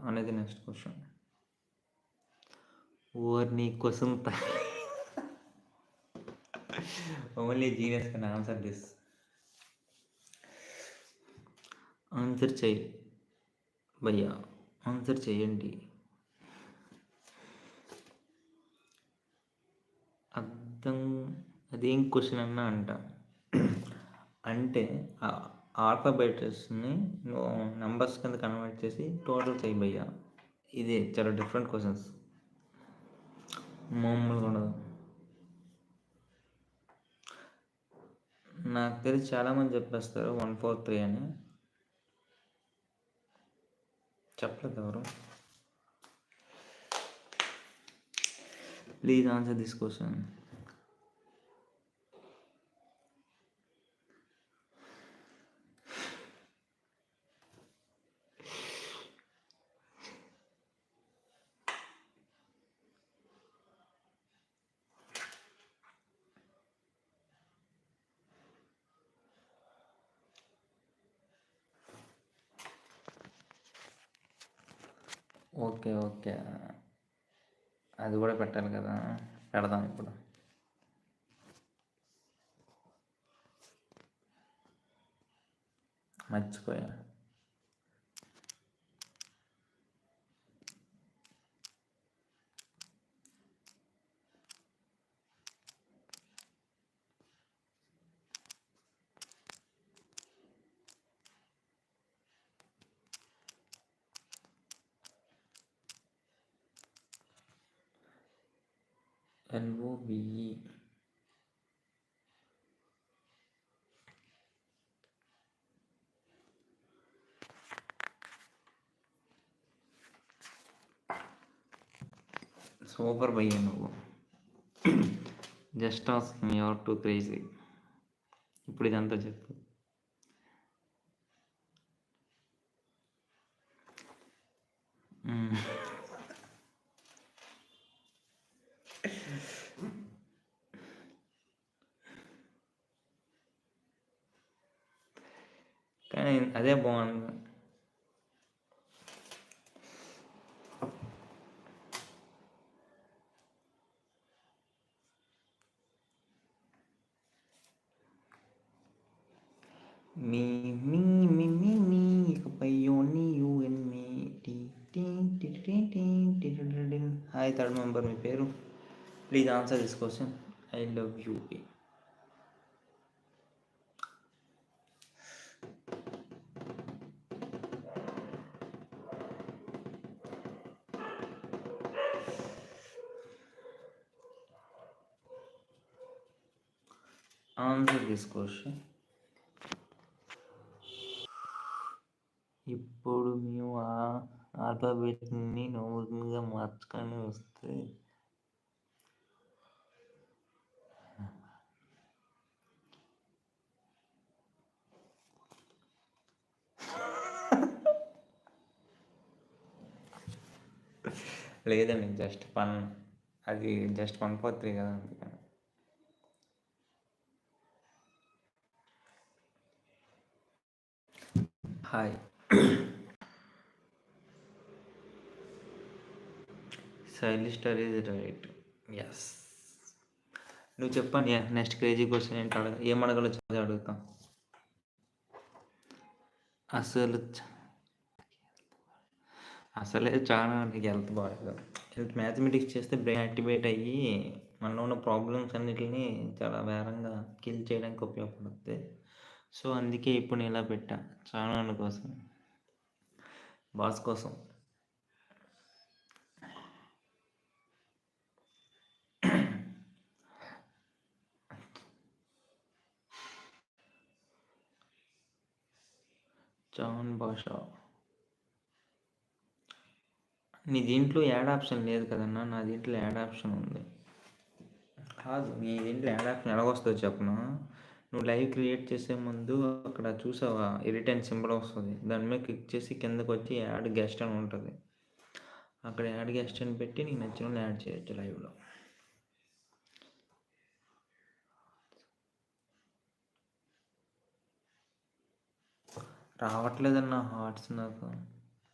అనేది next question. Or నీ కోసం only genius can answer this. Answer చెయ్యి భయ్యా, ఆన్సర్ చేయండి. అర్థం అదేం క్వశ్చన్ అన్నా అంట అంటే ఆల్ఫాబెట్స్ని నువ్వు నెంబర్స్ కింద కన్వర్ట్ చేసి టోటల్ చేయి భయ్యా. ఇది చాలా డిఫరెంట్ క్వశ్చన్స్, మామూలుగా ఉండదు. నాకు తెలిసి చాలామంది చెప్పేస్తారు 143 అని. చెప్పలేదు ఎవరు. Please answer this question. Okay okay, అది కూడా పెట్టాలి కదా, పెడదాం ఇప్పుడు. మర్చిపోయా. LOVE. సూపర్ భయ్యా నువ్వు. Just ask me are too crazy. ఇప్పుడు ఇదంతా చెప్పు. కానీ అదే బాగుంది. మీ మీ మీ మీ మీ ఇకపై only you and me. Hi third member, మీ పేరు? Please answer this question. I love you. Answer this question. ఇప్పుడు మేము ఆల్ఫాబెట్ని నోట్గా మార్చుకొని వస్తే లేదండి, జస్ట్ ఫన్. అది జస్ట్ 143 కదా, అందుకని. హాయ్. సైలిస్టర్ ఈజ్ రైట్. ఎస్. నువ్వు చెప్పండి, నెక్స్ట్ క్రేజీ క్వశ్చన్ ఏంటి? ఏం అడగలో చదివి అడుగుతాం. అసలే చాలా నీకు హెల్త్ బాగాలేదు. మ్యాథమెటిక్స్ చేస్తే బ్రెయిన్ యాక్టివేట్ అయ్యి మనలో ఉన్న ప్రాబ్లమ్స్ అన్నిటిని చాలా వేగంగా కిల్ చేయడానికి ఉపయోగపడుతుంది. సో అందుకే ఇప్పుడు నేను ఇలా పెట్టా, చాలా కోసం, బాస్ కోసం. జాన్ భాష. నీ దీంట్లో యాడ్ ఆప్షన్ లేదు కదన్నా, నా దీంట్లో యాడ్ ఆప్షన్ ఉంది. కాదు, నీ దీంట్లో యాడ్ ఆప్షన్ ఎలాగొస్తుందో చెప్పనా? నువ్వు లైవ్ క్రియేట్ చేసే ముందు అక్కడ చూసావా ఎడిట్ అండ్ సింబల్ వస్తుంది, దాని మీద క్లిక్ చేసి కిందకు వచ్చి యాడ్ గెస్ట్ అని ఉంటుంది. అక్కడ యాడ్ గెస్ట్ అని పెట్టి నీకు నచ్చిన వాళ్ళు యాడ్ చేయొచ్చు లైవ్లో. రావట్లేదన్న హార్ట్స్ నాకు.